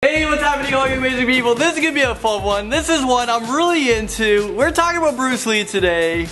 Hey, what's happening, all you amazing people? This is gonna be a fun one. This is one I'm really into. We're talking about Bruce Lee today.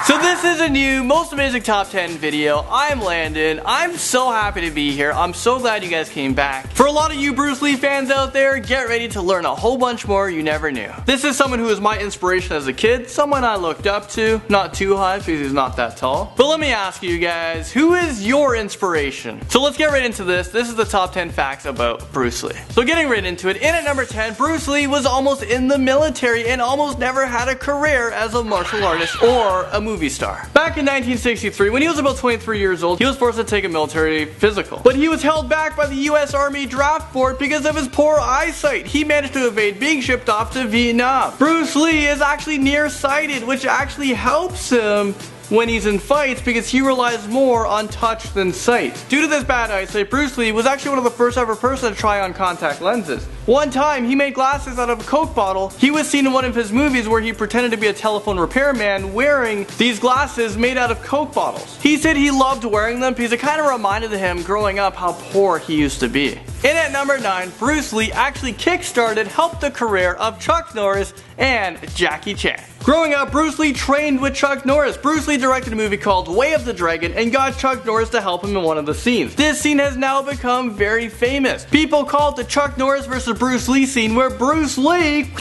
So this is a new Most Amazing Top 10 video. I'm Landon. I'm so happy to be here. I'm so glad you guys came back. For a lot of you Bruce Lee fans out there, get ready to learn a whole bunch more you never knew. This is someone who was my inspiration as a kid, someone I looked up to. Not too high because he's not that tall. But let me ask you guys, who is your inspiration? So let's get right into this. This is the top 10 facts about Bruce Lee. So getting right into it, in at number 10, Bruce Lee was almost in the military and almost never had a career as a martial artist or a movie star. Back in 1963, when he was about 23 years old, he was forced to take a military physical. But he was held back by the US Army Draft Board because of his poor eyesight. He managed to evade being shipped off to Vietnam. Bruce Lee is actually nearsighted, which actually helps him when he's in fights because he relies more on touch than sight. Due to this bad eyesight, Bruce Lee was actually one of the first ever person to try on contact lenses. One time, he made glasses out of a Coke bottle. He was seen in one of his movies where he pretended to be a telephone repairman wearing these glasses made out of Coke bottles. He said he loved wearing them because it kind of reminded him growing up how poor he used to be. In at number 9, Bruce Lee actually helped the career of Chuck Norris and Jackie Chan. Growing up, Bruce Lee trained with Chuck Norris. Bruce Lee directed a movie called Way of the Dragon and got Chuck Norris to help him in one of the scenes. This scene has now become very famous. People call it the Chuck Norris versus Bruce Lee scene, where Bruce Lee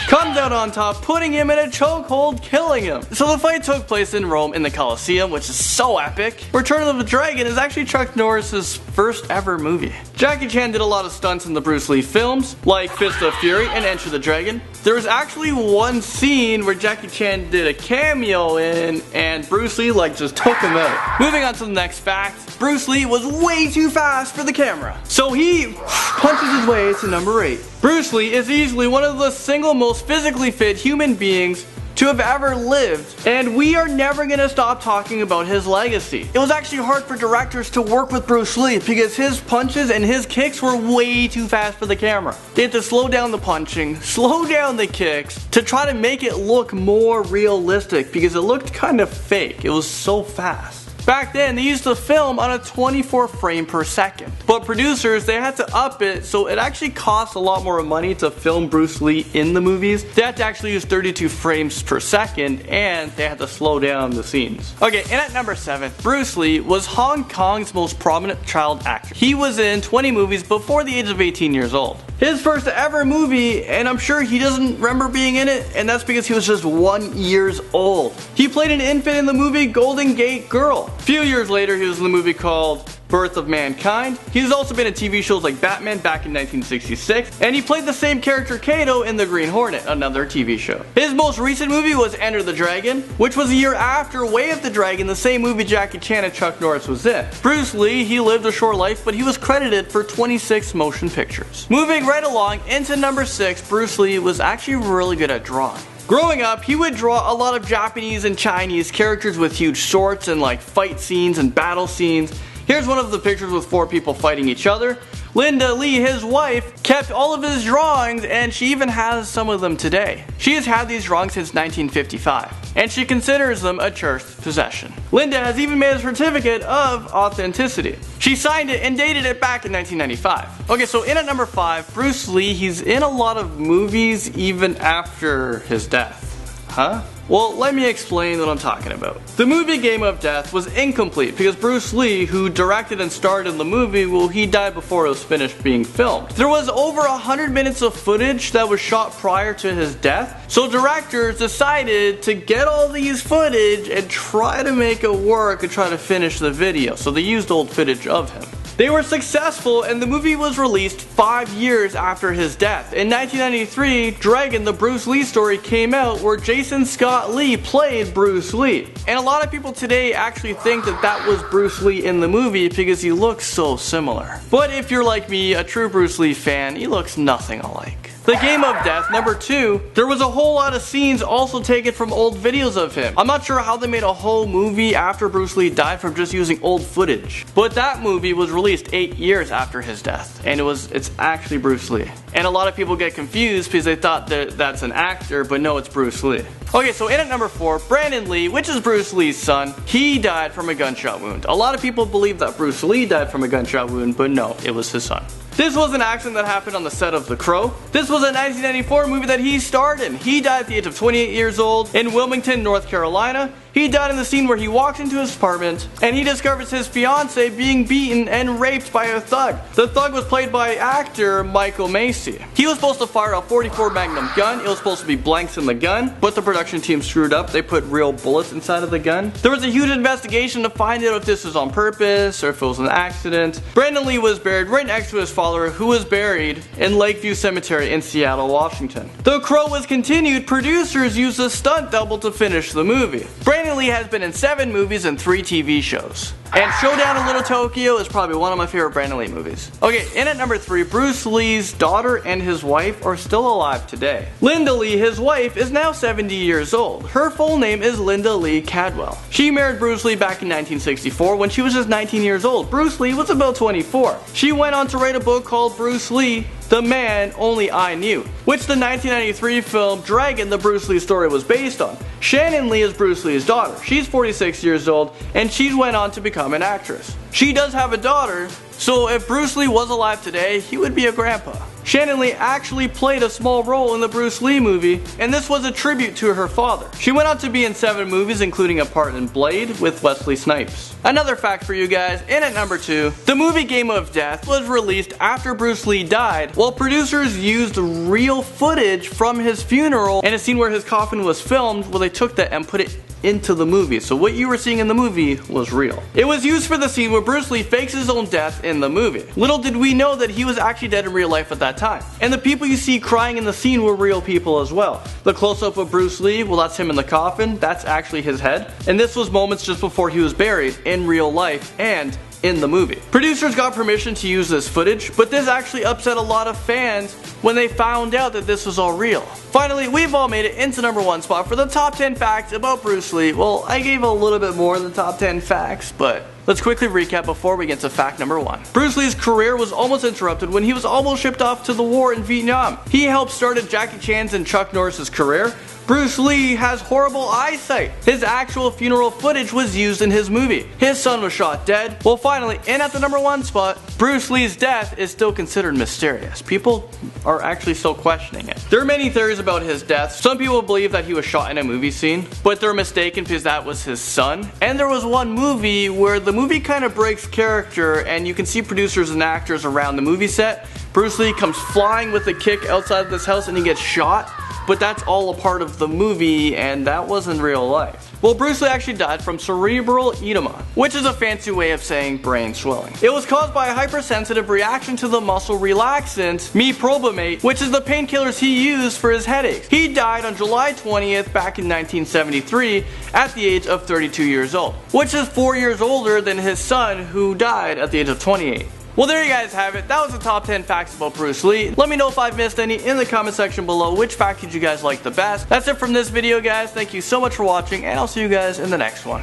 comes out on top, putting him in a chokehold, killing him. So the fight took place in Rome in the Colosseum, which is so epic. Return of the Dragon is actually Chuck Norris's first ever movie. Jackie Chan did a lot of stunts in the Bruce Lee films, like Fist of Fury and Enter the Dragon. There was actually one scene where Jackie Chan did a cameo in, and Bruce Lee just took him out. Moving on to the next fact, Bruce Lee was way too fast for the camera. So he punches his way to number 8. Bruce Lee is easily one of the single most physically fit human beings to have ever lived, and we are never gonna stop talking about his legacy. It was actually hard for directors to work with Bruce Lee because his punches and his kicks were way too fast for the camera. They had to slow down the punching, slow down the kicks to try to make it look more realistic because it looked kind of fake. It was so fast. Back then, they used to film on a 24 frame per second. But producers, they had to up it, so it actually cost a lot more money to film Bruce Lee in the movies. They had to actually use 32 frames per second, and they had to slow down the scenes. Okay, and at number 7, Bruce Lee was Hong Kong's most prominent child actor. He was in 20 movies before the age of 18 years old. His first ever movie, and I'm sure he doesn't remember being in it, and that's because he was just 1 year old. He played an infant in the movie Golden Gate Girl. A few years later, he was in the movie called Birth of Mankind. He's also been in TV shows like Batman back in 1966, and he played the same character Kato in The Green Hornet, another TV show. His most recent movie was Enter the Dragon, which was a year after Way of the Dragon, the same movie Jackie Chan and Chuck Norris was in. Bruce Lee, he lived a short life, but he was credited for 26 motion pictures. Moving right along into number 6, Bruce Lee was actually really good at drawing. Growing up, he would draw a lot of Japanese and Chinese characters with huge swords and fight scenes and battle scenes. Here's one of the pictures with 4 people fighting each other. Linda Lee, his wife, kept all of his drawings, and she even has some of them today. She has had these drawings since 1955, and she considers them a cherished possession. Linda has even made a certificate of authenticity. She signed it and dated it back in 1995. Okay, so in at number 5, Bruce Lee, he's in a lot of movies even after his death. Huh? Well, let me explain what I'm talking about. The movie Game of Death was incomplete because Bruce Lee, who directed and starred in the movie, well, he died before it was finished being filmed. There was over 100 minutes of footage that was shot prior to his death, so directors decided to get all these footage and try to make it work and try to finish the video, so they used old footage of him. They were successful, and the movie was released 5 years after his death. In 1993, Dragon, the Bruce Lee story, came out where Jason Scott Lee played Bruce Lee. And a lot of people today actually think that that was Bruce Lee in the movie because he looks so similar. But if you're like me, a true Bruce Lee fan, he looks nothing alike. The Game of Death, number 2, there was a whole lot of scenes also taken from old videos of him. I'm not sure how they made a whole movie after Bruce Lee died from just using old footage. But that movie was released 8 years after his death, and it's actually Bruce Lee. And a lot of people get confused because they thought that that's an actor, but no, it's Bruce Lee. Okay, so in at number 4, Brandon Lee, which is Bruce Lee's son, he died from a gunshot wound. A lot of people believe that Bruce Lee died from a gunshot wound, but no, it was his son. This was an accident that happened on the set of The Crow. This was a 1994 movie that he starred in. He died at the age of 28 years old in Wilmington, North Carolina. He died in the scene where he walks into his apartment and he discovers his fiancée being beaten and raped by a thug. The thug was played by actor Michael Macy. He was supposed to fire a .44 Magnum gun. It was supposed to be blanks in the gun, but the production team screwed up. They put real bullets inside of the gun. There was a huge investigation to find out if this was on purpose or if it was an accident. Brandon Lee was buried right next to his father, who was buried in Lakeview Cemetery in Seattle, Washington. The Crow was continued. Producers used a stunt double to finish the movie. Brandon Lee has been in 7 movies and 3 TV shows. And Showdown in Little Tokyo is probably one of my favorite Brandon Lee movies. Okay, in at number 3, Bruce Lee's daughter and his wife are still alive today. Linda Lee, his wife, is now 70 years old. Her full name is Linda Lee Cadwell. She married Bruce Lee back in 1964 when she was just 19 years old. Bruce Lee was about 24. She went on to write a book called Bruce Lee, The Man Only I Knew, which the 1993 film Dragon, the Bruce Lee story, was based on. Shannon Lee is Bruce Lee's daughter. She's 46 years old and she went on to become an actress. She does have a daughter, so if Bruce Lee was alive today, he would be a grandpa. Shannon Lee actually played a small role in the Bruce Lee movie, and this was a tribute to her father. She went on to be in 7 movies, including a part in Blade with Wesley Snipes. Another fact for you guys, in at number 2, the movie Game of Death was released after Bruce Lee died, while producers used real footage from his funeral and a scene where his coffin was filmed. Well, they took that and put it into the movie, so what you were seeing in the movie was real. It was used for the scene where Bruce Lee fakes his own death in the movie. Little did we know that he was actually dead in real life at that time. And the people you see crying in the scene were real people as well. The close-up of Bruce Lee, well, that's him in the coffin, that's actually his head. And this was moments just before he was buried in real life and in the movie. Producers got permission to use this footage, but this actually upset a lot of fans when they found out that this was all real. Finally, we've all made it into number 1 spot for the top 10 facts about Bruce Lee. Well, I gave a little bit more than the top 10 facts, but let's quickly recap before we get to fact number 1. Bruce Lee's career was almost interrupted when he was almost shipped off to the war in Vietnam. He helped started Jackie Chan's and Chuck Norris's career. Bruce Lee has horrible eyesight. His actual funeral footage was used in his movie. His son was shot dead. Well, finally, in at the number 1 spot, Bruce Lee's death is still considered mysterious. People are actually still questioning it. There are many theories about his death. Some people believe that he was shot in a movie scene, but they're mistaken because that was his son. And there was one movie where the movie kind of breaks character and you can see producers and actors around the movie set. Bruce Lee comes flying with a kick outside of this house and he gets shot. But that's all a part of the movie, and that wasn't real life. Well, Bruce Lee actually died from cerebral edema, which is a fancy way of saying brain swelling. It was caused by a hypersensitive reaction to the muscle relaxant, Prominate, which is the painkillers he used for his headaches. He died on July 20th back in 1973 at the age of 32 years old, which is 4 years older than his son, who died at the age of 28. Well, there you guys have it. That was the top 10 facts about Bruce Lee. Let me know if I've missed any in the comment section below. Which fact did you guys like the best? That's it from this video, guys. Thank you so much for watching, and I'll see you guys in the next one.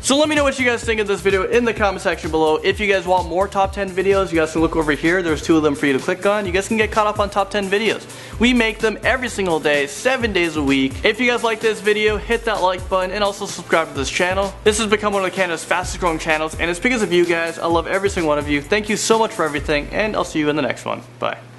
So let me know what you guys think of this video in the comment section below. If you guys want more top 10 videos, you guys can look over here. There's 2 of them for you to click on. You guys can get caught up on top 10 videos. We make them every single day, 7 days a week. If you guys like this video, hit that like button and also subscribe to this channel. This has become one of Canada's fastest growing channels, and it's because of you guys. I love every single one of you. Thank you so much for everything, and I'll see you in the next one. Bye.